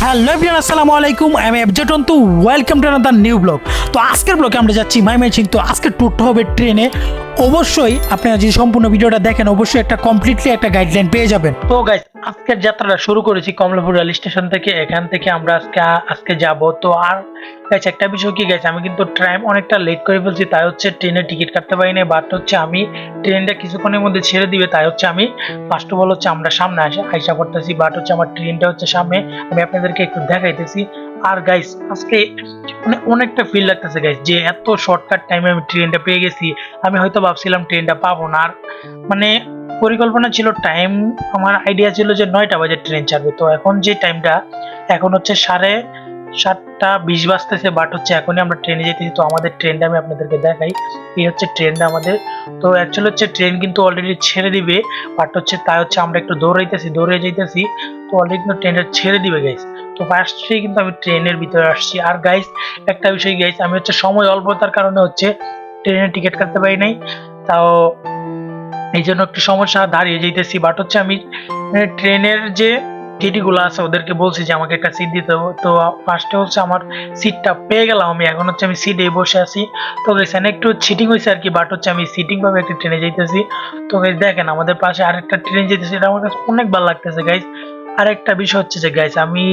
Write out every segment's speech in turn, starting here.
Hello everyone, আসসালামু আলাইকুম। আমি এফজেটন। তো welcome to another new blog. তো আজকের ব্লগে আমরা যাচ্ছি ময়মনসিং। তো আজকের ট্যুরটা হবে ট্রেনে। অবশ্যই আপনারা যদি সম্পূর্ণ ভিডিওটা দেখেন অবশ্যই একটা কমপ্লিটলি একটা গাইডলাইন পেয়ে যাবেন। তো গাইস, আজকের যাত্রাটা শুরু করেছি কমলাপুর রেল স্টেশন থেকে। এখান থেকে আমরা আজকে যাব। তো আর গাইস একটা বিষয় কি গাইস, আমি কিন্তু ট্রাইম অনেকটা লেট করে ফেলছি, তাই হচ্ছে ট্রেনের টিকিট কাটতে পারিনি। বাট হচ্ছে আমি ট্রেনটা কিছুক্ষণের মধ্যে ছেড়ে দিবে, তাই হচ্ছে আমি ফার্স্ট অফ অল হচ্ছে আমরা সামনে আইসা করতেছি। বাট হচ্ছে আমার ট্রেনটা হচ্ছে সামনে, আমি আপনাদেরকে একটু দেখাইতেছি। আর গাইস আজকে মানে অনেকটা ফিল লাগতেছে গাইস, যে এত শর্টকাট টাইমে আমি ট্রেনটা পেয়ে গেছি। আমি হয়তো ভাবছিলাম ট্রেনটা পাবো না। আর মানে পরিকল্পনা ছিল, টাইম আমার আইডিয়া ছিল যে 9টা বাজে ট্রেন ছাড়বে। তো এখন যে টাইমটা এখন হচ্ছে 7:20 বাজতেছে। বাট হচ্ছে এখনই আমরা ট্রেনে যেতেছি। তো আমাদের ট্রেনটা আমি আপনাদেরকে দেখাই। এই হচ্ছে ট্রেনটা আমাদের। তো অ্যাকচুয়ালি হচ্ছে ট্রেন কিন্তু অলরেডি ছেড়ে দিবে। বাট হচ্ছে তাই হচ্ছে আমরা একটু দৌড়ে যাইতেছি। তো অলরেডি কিন্তু ট্রেনটা ছেড়ে দিবে গাইস। তো ফার্স্টেই কিন্তু আমি ট্রেনের ভিতরে আসছি। আর গাইস একটা বিষয় গাইস, আমি হচ্ছে সময় অল্পতার কারণে হচ্ছে ট্রেনের টিকিট কাটতে পারি নাই। তাও এই জন্য একটু সমস্যা, দাঁড়িয়ে যাইতেছি। বাট হচ্ছে আমি ট্রেনের যে টিটি গুলো আছে ওদেরকে বলছি যে আমাকে একটা সিট দিতে হবে। তো ফার্স্টে হচ্ছে আমার সিটটা পেয়ে গেলাম। আমি এখন হচ্ছে আমি সিটে বসে আছি। তো এখানে একটু সিটিং হয়েছে আর কি। বাট হচ্ছে আমি সিটিং ভাবে একটা ট্রেনে যাইতেছি। তো গাইস দেখেন আমাদের পাশে আরেকটা ট্রেন যেতেছে, এটা আমার কাছে অনেক ভালো লাগতেছে গাইস। আরেকটা বিষয় হচ্ছে যে গাইস, আমি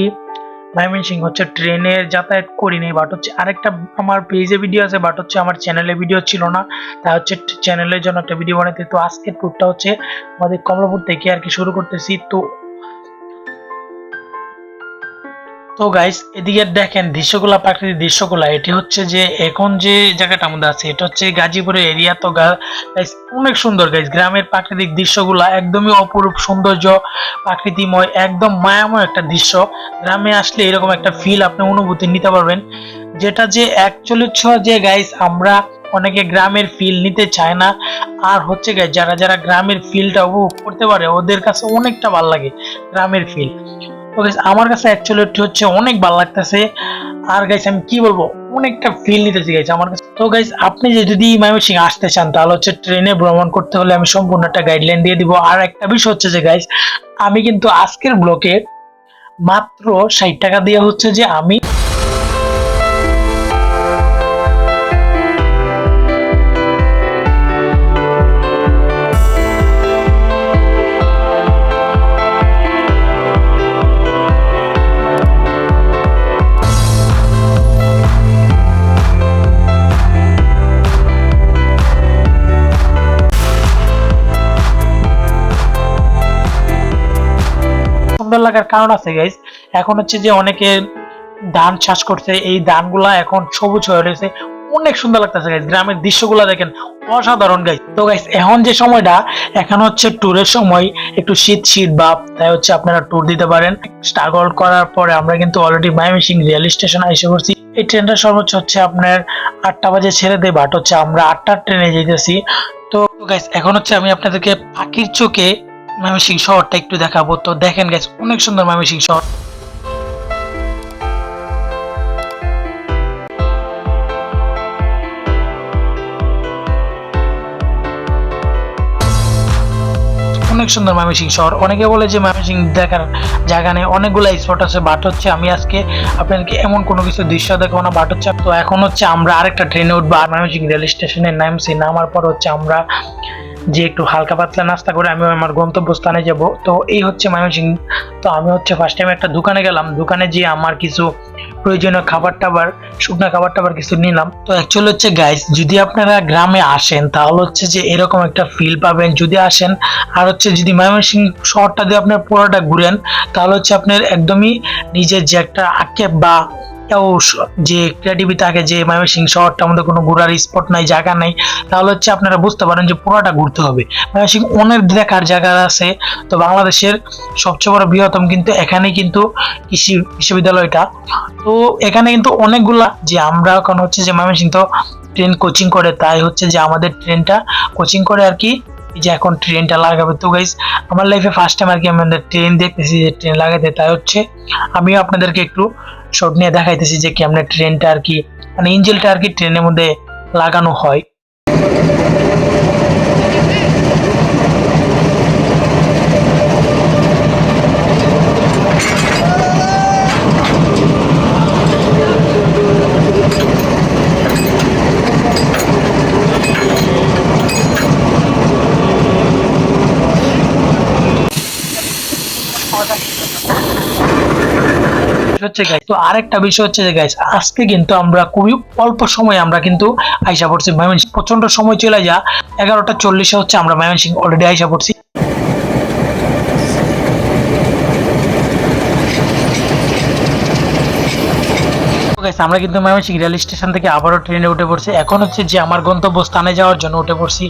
ময়মনসিং হচ্ছে ট্রেনে যাতায়াত করিনি। বাট হচ্ছে আরেকটা আমার পেজে ভিডিও আছে, বাট হচ্ছে আমার চ্যানেলে ভিডিও ছিল না, তা হচ্ছে চ্যানেলের জন্য একটা ভিডিও বানাইতে। তো আজকের ট্যুরটা হচ্ছে আমাদের কমলাপুর থেকে আর কি শুরু করতেছি। তো গাইস এদিকে দেখেন দৃশ্যগুলা, প্রাকৃতিক দৃশ্যগুলা। এটি হচ্ছে যে এখন যে জায়গাটা আমাদের আছে এটা হচ্ছে গাজীপুরের এরিয়া। তো গাইস অনেক সুন্দর গাইস, গ্রামের প্রাকৃতিক দৃশ্যগুলা একদমই অপরূপ সৌন্দর্য, প্রাকৃতিময়, একদম মায়াময় একটা দৃশ্য। গ্রামে আসলে এরকম একটা ফিল আপনি অনুভূতি নিতে পারবেন, যেটা যে অ্যাকচুয়ালি যে গাইস আমরা অনেকে গ্রামের ফিল নিতে চায় না। আর হচ্ছে গাইস যারা গ্রামের ফিলটা উপভোগ করতে পারে ওদের কাছে অনেকটা ভালো লাগে গ্রামের ফিল। তো গাইস আমার কাছে অ্যাকচুয়ালি হচ্ছে অনেক ভালো লাগতেছে। আর গাইস আমি কি বলবো, অনেকটা ফিল নিতেছি গাইস আমার কাছে। তো গাইস আপনি যদি ময়মনসিং আসতে চান তাহলে হচ্ছে ট্রেনে ভ্রমণ করতে হলে আমি সম্পূর্ণ একটা গাইডলাইন দিয়ে দিব। আর একটা বিষয় হচ্ছে যে গাইস, আমি কিন্তু আজকের ব্লকে মাত্র 60 টাকা দিয়ে হচ্ছে যে আমি সুন্দর লাগার কারণ আছে গাইস। এখন হচ্ছে যে অনেকে ধান চাষ করছে, এই ধানগুলা এখন সবুজ হয়ে রয়েছে, অনেক সুন্দর লাগতেছে গাইস। গ্রামের দৃশ্যগুলা দেখেন অসাধারণ গাইস। তো গাইস এখন যে সময়টা, এখন হচ্ছে ট্যুরের সময়, একটু শীত শীত ভাব, তাই হচ্ছে আপনারা ট্যুর দিতে পারেন। স্ট্রাগল করার পরে আমরা কিন্তু অলরেডি ময়মনসিং রেল স্টেশন এসে পড়ছি। এই ট্রেনটা সর্বোচ্চ হচ্ছে আপনার 8টা বাজে ছেড়ে দেয়। বাট হচ্ছে আমরা 8টার ট্রেনে যেতেছি। তো গাইস এখন হচ্ছে আমি আপনাদেরকে পাখির চোখে ময়মনসিং শহরটা একটু দেখাবো। তো দেখেন গাইস অনেক সুন্দর ময়মনসিং শহর। অনেক সুন্দর ময়মনসিং শহর। অনেকে বলে যে ময়মনসিং দেখার জায়গা নেই, অনেকগুলো স্পট আছে। বাট হচ্ছে আমি আজকে আপনাদেরকে এমন কোনো কিছু দৃশ্য দেখাবো না। বাট হচ্ছে তো এখন হচ্ছে আমরা আরেকটা ট্রেনে উঠবো। আর ময়মনসিং রেল স্টেশনে নামছি, নামার পর হচ্ছে আমরা যে একটু হালকা পাতলা নাস্তা করে আমি আমার গন্তব্যস্থানে যাব। তো এই হচ্ছে ময়মনসিং। তো আমি হচ্ছে ফার্স্ট টাইম একটা দোকানে গেলাম, দোকানে গিয়ে আমার কিছু প্রয়োজনীয় খাবার টাবার, শুকনা খাবার টাবার কিছু নিলাম। তো অ্যাকচুয়ালি হচ্ছে গাইস যদি আপনারা গ্রামে আসেন তাহলে হচ্ছে যে এরকম একটা ফিল পাবেন যদি আসেন। আর হচ্ছে যদি ময়মনসিং শহরটা দিয়ে আপনার পুরোটা ঘুরেন তাহলে হচ্ছে আপনার একদমই নিজের যে একটা আক্ষেপ বা যে ক্রিয়েটিভিটি থাকে যে ময়মনসিং শহরটার মধ্যে কোনো ঘোরার স্পট নাই, জায়গা নাই, তাহলে হচ্ছে আপনারা বুঝতে পারেন যে পুরোটা ঘুরতে হবে। ময়মনসিং অনেক দেখার জায়গা আছে। তো বাংলাদেশের সবচেয়ে বড় বৃহত্তম কিন্তু এখানে কিন্তু কৃষি বিশ্ববিদ্যালয়টা। তো এখানে কিন্তু অনেকগুলা, যে আমরা এখন হচ্ছে যে ময়মনসিং তো ট্রেন কোচিং করে, তাই হচ্ছে যে আমাদের ট্রেনটা কোচিং করে আর কি, যে এখন ট্রেনটা লাগাবে। তো গাইস আমার লাইফে ফার্স্ট টাইম আর কি আমাদের ট্রেন দেখতেছি যে ট্রেন লাগাতে, তাই হচ্ছে আমিও আপনাদেরকে একটু শর্ট নিয়ে দেখাইতেছি যে কেমনে ট্রেনটা আর কি, মানে ইঞ্জিনটা আর কি ট্রেনের মধ্যে লাগানো হয়। হচ্ছে গাইস, তো আরেকটা বিষয় হচ্ছে যে গাইস, আজকে কিন্তু আমরা খুবই অল্প সময়ে আমরা কিন্তু আইসা পড়ছি ময়মনসিংহ। প্রচন্ড সময় চলে যা 11:40 হচ্ছে আমরা ময়মনসিংহ অলরেডি আইসা পড়ছি। আমরা কিন্তু ময়মনসিংহ রেল স্টেশন থেকে আবারও ট্রেনে উঠে পড়ছি। এখন হচ্ছে যে আমার গন্তব্যস্থানে যাওয়ার জন্য উঠে পড়ছি।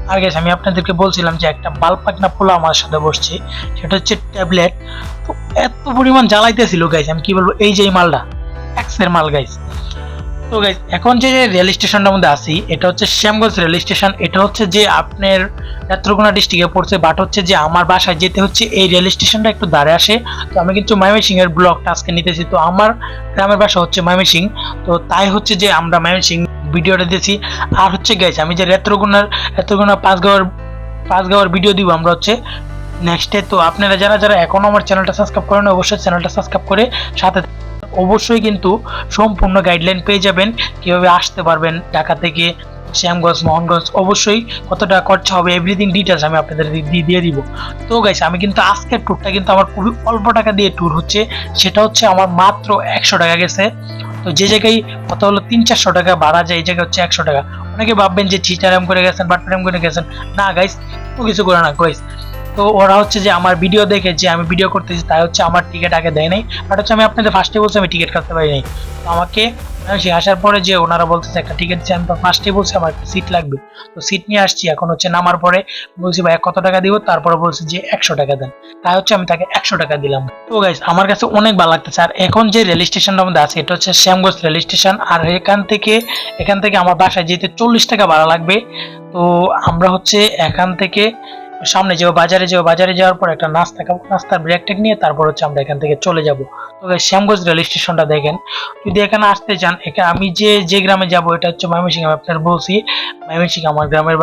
আর গাইস, আমি আপনাদেরকে বলছিলাম যে একটা বালপাকনা পোলা আমার সাথে বসছে, সেটা হচ্ছে ট্যাবলেট। তো এত পরিমাণ জ্বালাইতেছিল গাইস, আমি কি বলবো, এই যে এই মালটা এক্সের মাল গাইস। তো গাইস, এখন যে রেল স্টেশনটার মধ্যে আছি এটা হচ্ছে শ্যামগঞ্জ রেল স্টেশন। এটা হচ্ছে যে আপনার নেত্রকোনা ডিস্ট্রিক্টে পড়ছে, বাট হচ্ছে যে আমার বাসায় যেতে হচ্ছে এই রেল স্টেশনটা একটু দাঁড়ে আসে। তো আমি কিন্তু ময়মনসিংহ এর ব্লগটা আজকে নিতেছি। তো আমার গ্রামের বাসা হচ্ছে ময়মনসিংহ, তো তাই হচ্ছে যে আমরা ময়মনসিংহ ভিডিওটা দিয়েছি। আর হচ্ছে গাইস, আমি যে নেত্রকোনা পাঁচগাঁওয়ের ভিডিও দিব আমরা হচ্ছে নেক্সটে। তো আপনারা যারা যারা এখনো আমার চ্যানেলটা সাবস্ক্রাইব করেন, অবশ্যই চ্যানেলটা সাবস্ক্রাইব করে সাথে অবশ্যই কিন্তু সম্পূর্ণ গাইডলাইন পেয়ে যাবেন কিভাবে আসতে পারবেন ঢাকা থেকে শ্যামগঞ্জ, মোহনগঞ্জ, অবশ্যই কত টাকা খরচা হবে, এভরিথিং ডিটেলস আমি আপনাদের দিয়ে দিব। তো গাইস, আমি কিন্তু আজকের ট্যুরটা কিন্তু আমার খুবই অল্প টাকা দিয়ে ট্যুর হচ্ছে, সেটা হচ্ছে আমার মাত্র 100 টাকা গেছে। তো যে জায়গায় কত হলো 300-400 টাকা ভাড়া যায়, এই জায়গায় হচ্ছে 100 টাকা। অনেকে ভাববেন যে চিটারাম করে গেছেন, বাটপাড়াম করে গেছেন, না গাইস, তো কিছু করে না গাইস। তো ওরা হচ্ছে যে আমার ভিডিও দেখে যে আমি ভিডিও করতেছি তাই হচ্ছে আমার টিকিট আগে দেয় নাই, বাট হচ্ছে আমি আপনাদের ফার্স্টে বলছি আমি টিকিট কাটতে পারি নাই। তো আমাকে সে আসার পরে যে ওনারা বলতেছে একটা টিকিট দিচ্ছে, আমি তো ফার্স্টে বলছি আমার একটা সিট লাগবে। তো সিট নিয়ে আসছি, এখন হচ্ছে নামার পরে বলছি ভাই কত টাকা দিব, তারপরে বলছে যে 100 টাকা দেন। তাই হচ্ছে আমি তাকে 100 টাকা দিলাম। তো গাইস, আমার কাছে অনেক ভালো লাগতেছে। আর এখন যে রেল স্টেশনটার মধ্যে আছে এটা হচ্ছে শ্যামগঞ্জ রেল স্টেশন। আর এখান থেকে আমার বাসায় যেতে 40 টাকা ভাড়া লাগবে। তো আমরা হচ্ছে এখান থেকে সামনে যাবো, বাজারে যাওয়ার পর একটা নাস্তার ব্রেক টেক নিয়ে তারপর হচ্ছে আমরা এখান থেকে চলে যাব। তো শ্যামগঞ্জ রেল স্টেশনটা দেখেন, যদি এখানে আসতে চান, আমি যে গ্রামে যাব এটা হচ্ছে ময়মনসিংহ। আমি আপনার বলছি ময়মনসিংহ আমার গ্রামের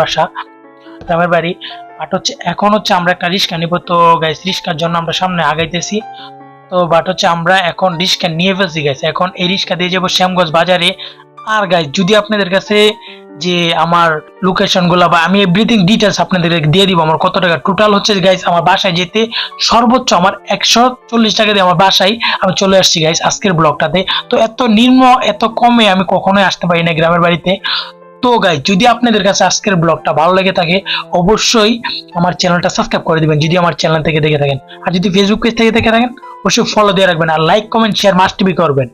বাড়ি। বাট হচ্ছে এখন হচ্ছে আমরা একটা রিক্সা নিব। তো গাইস, রিক্সার জন্য আমরা সামনে আগাইতেছি। তো বাট হচ্ছে আমরা এখন রিক্সা নিয়ে ফেলছি গাইস, এখন এই রিক্সা দিয়ে যাবো শ্যামগঞ্জ বাজারে। আর গাইস, যদি আপনাদের কাছে যে আমার লোকেশন গুলা বা আমি এভরিথিং ডিটেলস আপনাদেরকে দিয়ে দিব, আমার কত টাকা টোটাল হচ্ছে গাইস, আমার বাসায় যেতে সর্বোচ্চ আমার 140 টাকা দিয়ে আমার বাসায় আমি চলে আসছি গাইস আজকের ব্লগটাতে। তো এত এত কমে আমি কখনোই আসতে পারি না গ্রামের বাড়িতে। তো গাইস, যদি আপনাদের কাছে আজকের ব্লগটা ভালো লেগে থাকে অবশ্যই আমার চ্যানেলটা সাবস্ক্রাইব করে দিবেন যদি আমার চ্যানেল থেকে দেখে থাকেন। আর যদি ফেসবুক পেজ থেকে দেখে থাকেন অবশ্যই ফলো দিয়ে রাখবেন। আর like comment share must be করবেন।